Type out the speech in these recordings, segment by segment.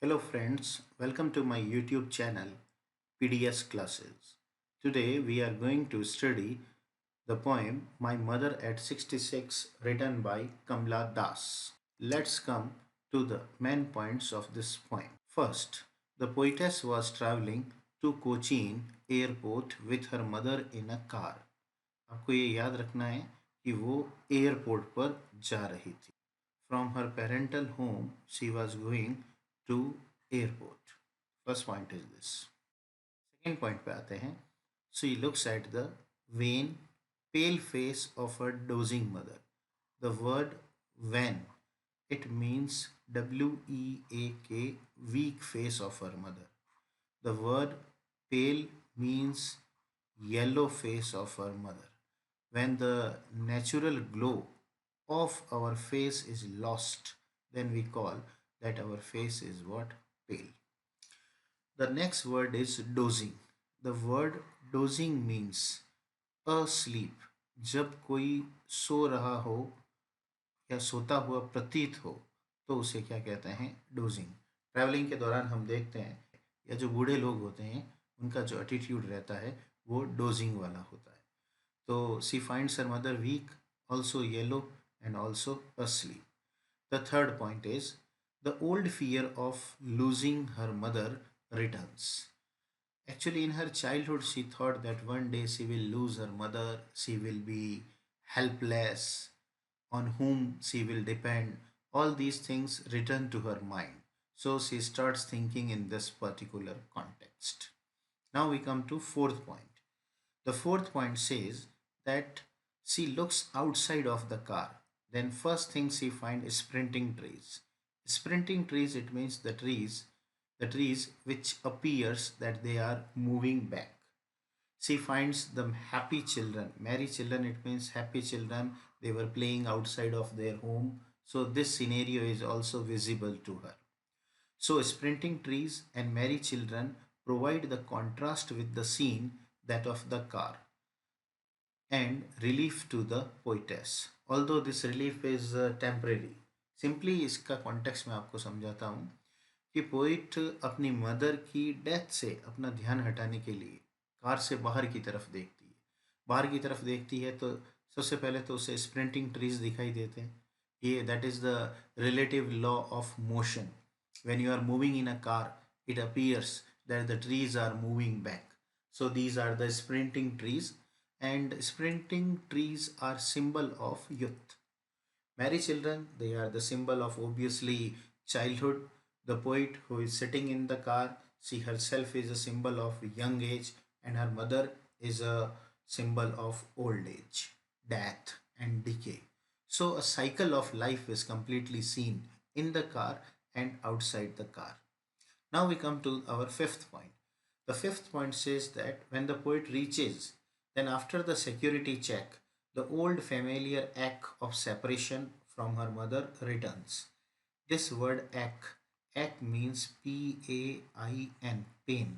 Hello friends, welcome to my YouTube channel PDS Classes. Today we are going to study the poem My Mother at 66 written by Kamla Das. Let's come to the main points of this poem. First, the poetess was traveling to Cochin airport with her mother in a car. आपको ये याद रखना है कि वो airport पर जा रही थी. From her parental home, she was going to airport. First point is this. Second point पे आते हैं. She looks at the wan, pale face of her dozing mother. The word wan, it means weak, weak face of her mother. The word pale means yellow face of her mother. When the natural glow of our face is lost, then we call that our face is what? Pale. The next word is dozing. The word dozing means asleep. जब कोई सो रहा हो या सोता हुआ प्रतीत हो तो उसे क्या कहते हैं? डोजिंग. ट्रैवलिंग के दौरान हम देखते हैं या जो बूढ़े लोग होते हैं उनका जो एटीट्यूड रहता है वो डोजिंग वाला होता है. तो she finds her mother weak, also yellow and also asleep. The third point is the old fear of losing her mother returns. Actually, in her childhood, she thought that one day she will lose her mother, she will be helpless, on whom she will depend. All these things return to her mind. So she starts thinking in this particular context. Now we come to fourth point. The fourth point says that she looks outside of the car. Then first thing she finds is sprinting trees. Sprinting trees, it means the trees which appears that they are moving back. She finds them happy children. Merry children, it means happy children. They were playing outside of their home. So this scenario is also visible to her. So sprinting trees and merry children provide the contrast with the scene that of the car and relief to the poetess. Although this relief is temporary. Simply इसका context मैं आपको समझाता हूँ कि poet अपनी mother की death से अपना ध्यान हटाने के लिए कार से बाहर की तरफ देखती है. बाहर की तरफ देखती है तो सबसे पहले तो उसे स्प्रिंटिंग ट्रीज दिखाई देते हैं. ये that is the relative law of motion. When you are moving in a car it appears that the trees are moving back. So these are the sprinting trees, and sprinting trees are symbol of youth. Merry children, they are the symbol of obviously childhood. The poet who is sitting in the car, she herself is a symbol of young age, and her mother is a symbol of old age, death, and decay. So a cycle of life is completely seen in the car and outside the car. Now we come to our fifth point. The fifth point says that when the poet reaches, then after the security check, the old familiar ache of separation from her mother returns. This word ache means Pain, pain.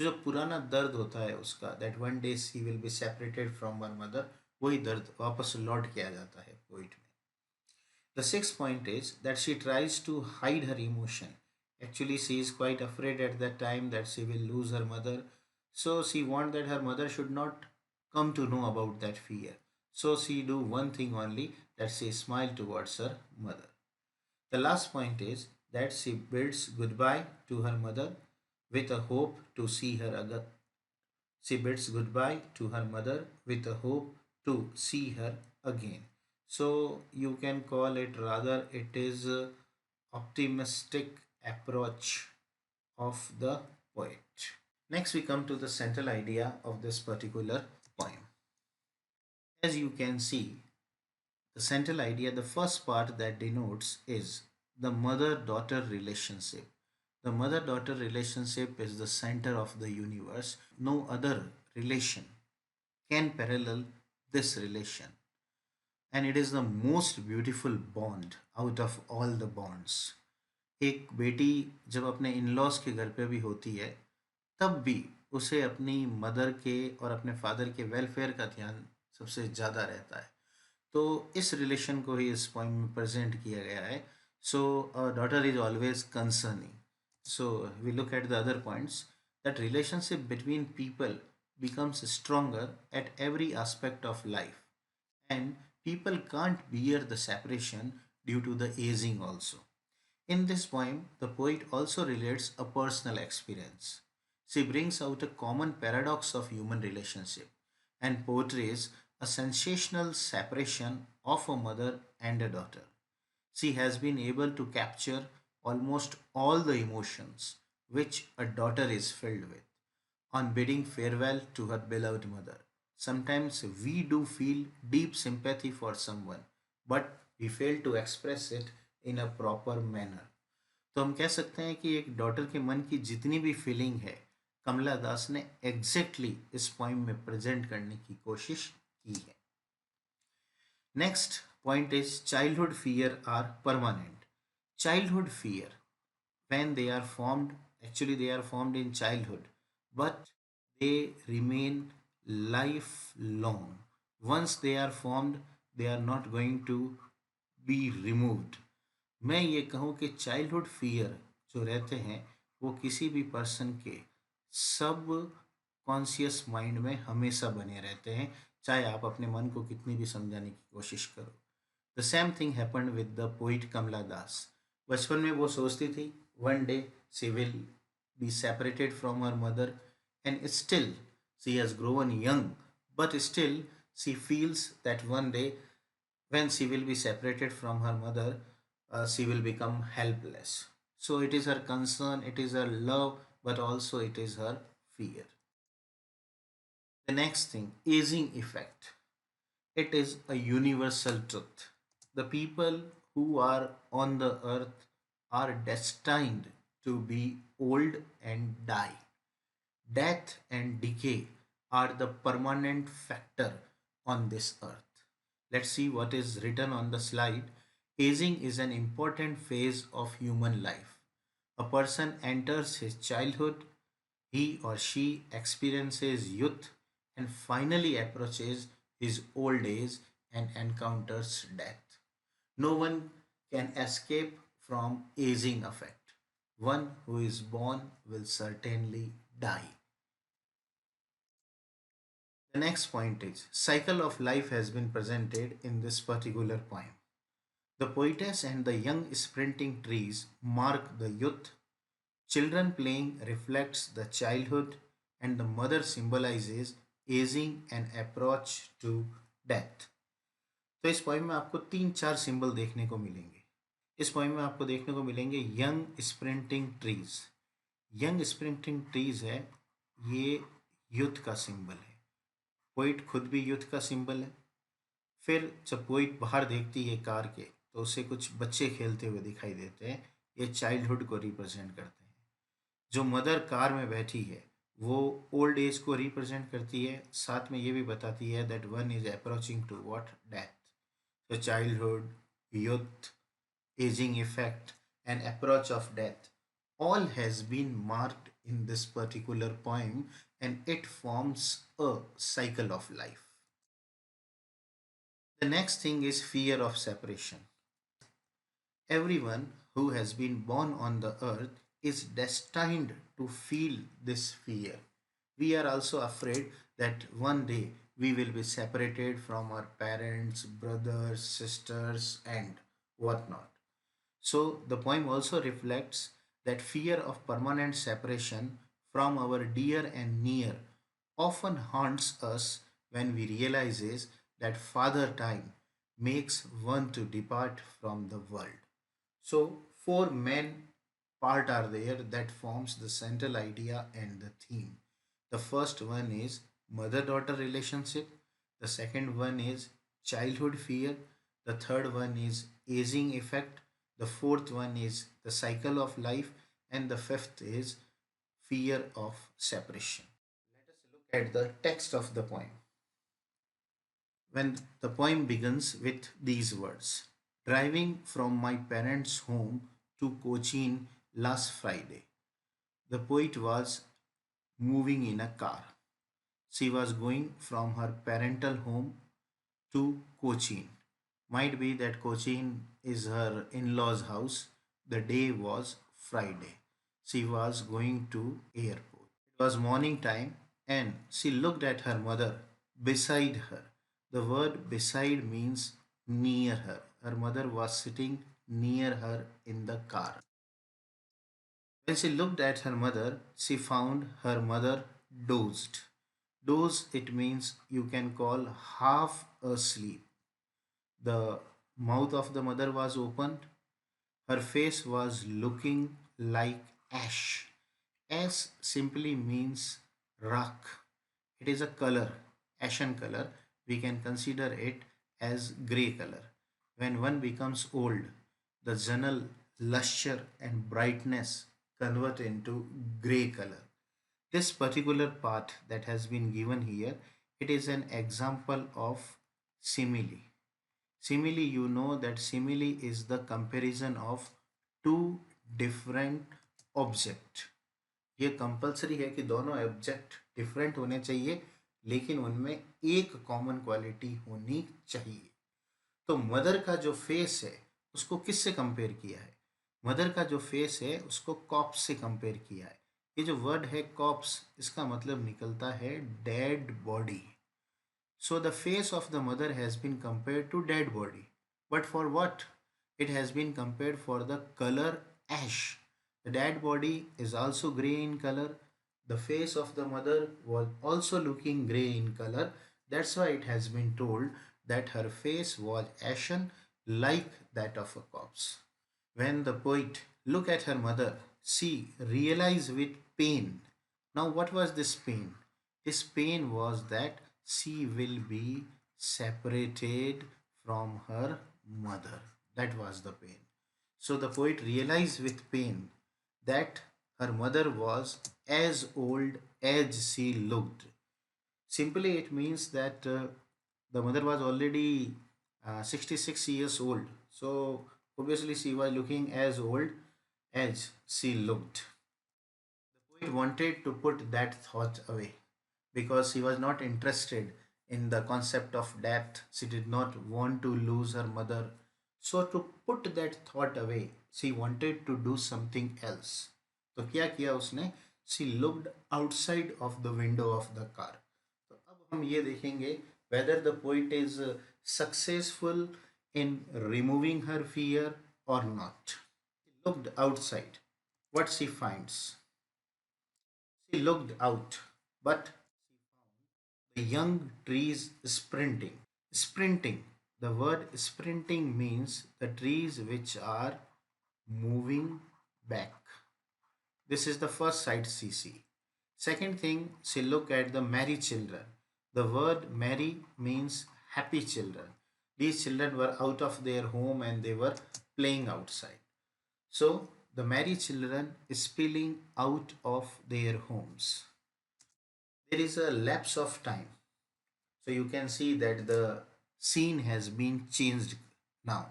जो पुराना दर्द होता है उसका, that one day she will be separated from her mother, वही दर्द वापस लौट के आ जाता है पोइट में. The sixth point is that she tries to hide her emotion. Actually, she is quite afraid at that time that she will lose her mother. So she wants that her mother should not come to know about that fear. So she do one thing only, that she smile towards her mother. The last point is that she bids goodbye to her mother with a hope to see her again. She bids goodbye to her mother with a hope to see her again. So you can call it, rather it is a optimistic approach of the poet. Next we come to the central idea of this particular poem. As you can see, the central idea, the first part that denotes is the mother-daughter relationship. The mother-daughter relationship is the center of the universe. No other relation can parallel this relation. And it is the most beautiful bond out of all the bonds. एक बेटी जब अपने in laws के घर पे भी होती है तब भी उसे अपनी मदर के और अपने फादर के वेलफेयर का ध्यान सबसे ज़्यादा रहता है. तो इस रिलेशन को ही इस पोइम में प्रेजेंट किया गया है. So daughter is always concerning. So we look at the other points, that relationship between people becomes stronger at every aspect of life, and people can't bear the separation due to the aging also. In this poem, the poet also relates a personal experience. She brings out a common paradox of human relationship and portrays a sensational separation of a mother and a daughter. She has been able to capture almost all the emotions which a daughter is filled with on bidding farewell to her beloved mother. Sometimes we do feel deep sympathy for someone, but we fail to express it in a proper manner. तो हम कह सकते हैं कि एक daughter के मन की जितनी भी फीलिंग है, कमला दास ने एग्जैक्टली इस पोइम में प्रेजेंट करने की कोशिश की है. Next point is childhood fear are permanent. Childhood fear, when they are formed, actually they are formed in childhood, but they remain lifelong. Once they are formed, they are not going to be removed. मैं ये कहूँ कि childhood fear जो रहते हैं वो किसी भी पर्सन के सब कॉन्शियस माइंड में हमेशा बने रहते हैं, चाहे आप अपने मन को कितनी भी समझाने की कोशिश करो. The same thing happened with the poet Kamala Das. बचपन में वो सोचती थी one day she will be separated from her mother, and still she has grown young, but still she feels that one day when she will be separated from her mother, she will become helpless. So it is her concern, it is her love, but also it is her fear. The next thing, aging effect. It is a universal truth. The people who are on the earth are destined to be old and die. Death and decay are the permanent factor on this earth. Let's see what is written on the slide. Aging is an important phase of human life. A person enters his childhood, he or she experiences youth, and finally approaches his old age and encounters death. No one can escape from aging effect. One who is born will certainly die. The next point is cycle of life has been presented in this particular poem. The poetess and the young sprinting trees mark the youth, children playing reflects the childhood, and the mother symbolizes aging and approach to death. तो इस poem में आपको तीन चार symbol देखने को मिलेंगे. इस पोइम में आपको देखने को मिलेंगे young sprinting trees. Young sprinting trees है, ये युद्ध का सिंबल है. पोइट खुद भी युद्ध का सिंबल है. फिर जब पोइट बाहर देखती है कार के, तो उसे कुछ बच्चे खेलते हुए दिखाई देते हैं. ये चाइल्डहुड को रिप्रेजेंट करते हैं. जो मदर कार में बैठी है वो ओल्ड एज को रिप्रेजेंट करती है. साथ में ये भी बताती है that one is approaching to what, death. तो childhood, youth, aging effect, and approach of death all has been marked in this particular poem, and it forms a cycle of life. The next thing is fear of separation. Everyone who has been born on the earth is destined to feel this fear. We are also afraid that one day we will be separated from our parents, brothers, sisters, and whatnot. So the poem also reflects that fear of permanent separation from our dear and near often haunts us when we realizes that father time makes one to depart from the world. So four main part are there that forms the central idea and the theme. The first one is mother-daughter relationship. The second one is childhood fear. The third one is aging effect. The fourth one is the cycle of life. And the fifth is fear of separation. Let us look at the text of the poem. When the poem begins with these words, driving from my parents' home to Cochin last Friday. The poet was moving in a car. She was going from her parental home to Cochin. Might be that Cochin is her in law's house. The day was Friday. she was going to airport. It was morning time and she looked at her mother beside her. The word beside means near her. Her mother was sitting near her in the car. When she looked at her mother, she found her mother dozed. Doze, it means you can call half asleep. The mouth of the mother was opened. Her face was looking like ash. Ash simply means rock. It is a color, ashen color. We can consider it as grey color. When one becomes old, the general luster and brightness convert into grey color. This particular part that has been given here, it is an example of simile. Simile, you know that simile is the comparison of two different object. ये compulsory है कि दोनों object different होने चाहिए लेकिन उनमें एक common quality होनी चाहिए. तो मदर का जो फेस है उसको किससे कंपेयर किया है? मदर का जो फेस है उसको कॉप्स से कंपेयर किया है. ये जो वर्ड है कॉप्स, इसका मतलब निकलता है dead body. So the face of the mother has been compared to dead body. But for what? It has been compared for the color ash. The dead body is also grey in color. The face of the mother was also looking grey in color. That's why it has been told that her face was ashen like that of a corpse. When the poet looked at her mother, she realized with pain. Now, what was this pain? This pain was that she will be separated from her mother. That was the pain. So the poet realized with pain that her mother was as old as she looked. Simply, it means that the mother was already 66 years old. So, obviously, she was looking as old as she looked. The poet wanted to put that thought away because she was not interested in the concept of death. She did not want to lose her mother. So, to put that thought away, she wanted to do something else. तो क्या किया उसने? She looked outside of the window of the car. तो अब हम ये देखेंगे whether the poet is successful in removing her fear or not. She looked outside. What she finds? She looked out, but the young trees sprinting. Sprinting. The word sprinting means the trees which are moving back. This is the first sight she see. Second thing, she look at the merry children. The word merry means happy children. These children were out of their home and they were playing outside. So the merry children spilling out of their homes. There is a lapse of time. So you can see that the scene has been changed now.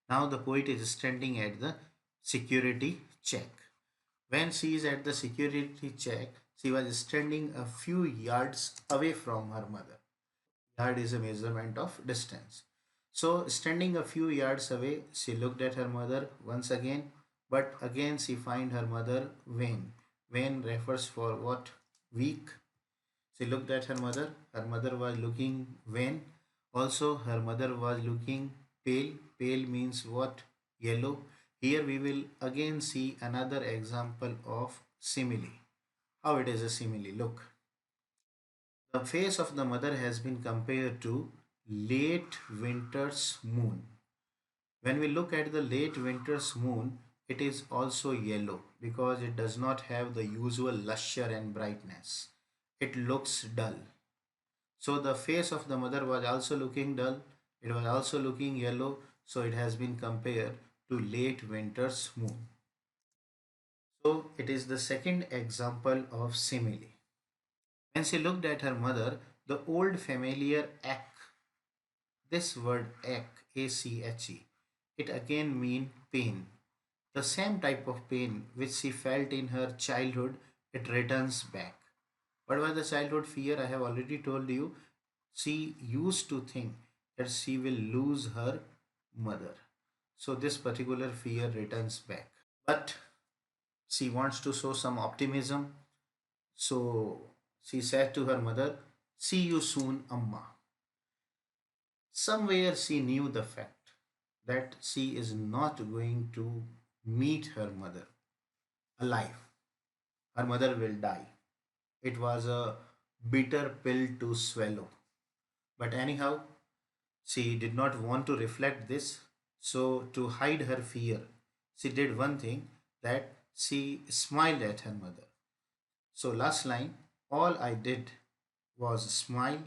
Now the poet is standing at the security check. When she is at the security check, she was standing a few yards away from her mother. Yard is a measurement of distance. So standing a few yards away, she looked at her mother once again, but again she find her mother vain. Vain refers for what? Weak. She looked at her mother. Her mother was looking wan. Also, her mother was looking pale. Pale means what? Yellow. Here we will again see another example of simile. How it is a simile? Look. The face of the mother has been compared to late winter's moon. When we look at the late winter's moon, it is also yellow because it does not have the usual luster and brightness. It looks dull. So the face of the mother was also looking dull. It was also looking yellow. So it has been compared to late winter's moon. So it is the second example of simile. When she looked at her mother, the old familiar ache, this word ache, A-C-H-E, it again means pain. The same type of pain which she felt in her childhood, it returns back. What was the childhood fear? I have already told you. She used to think that she will lose her mother. So this particular fear returns back. But She wants to show some optimism. So she said to her mother, "See you soon, Amma." Somewhere she knew the fact that she is not going to meet her mother alive. Her mother will die. It was a bitter pill to swallow. But anyhow, she did not want to reflect this. So, to hide her fear, she did one thing, that she smiled at her mother. So, last line, all I did was smile,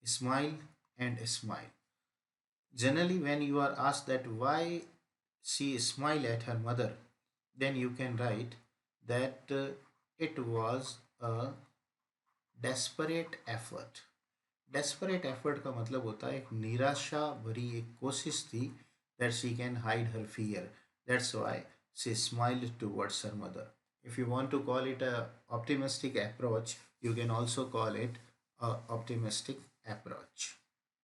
smile, and smile. Generally, when you are asked that why she smiled at her mother, then you can write that it was a desperate effort. Desperate effort का मतलब होता है एक निराशा भरी एक कोशिश थी that she can hide her fear. That's why she smiled towards her mother. If you want to call it a optimistic approach, you can also call it a optimistic approach.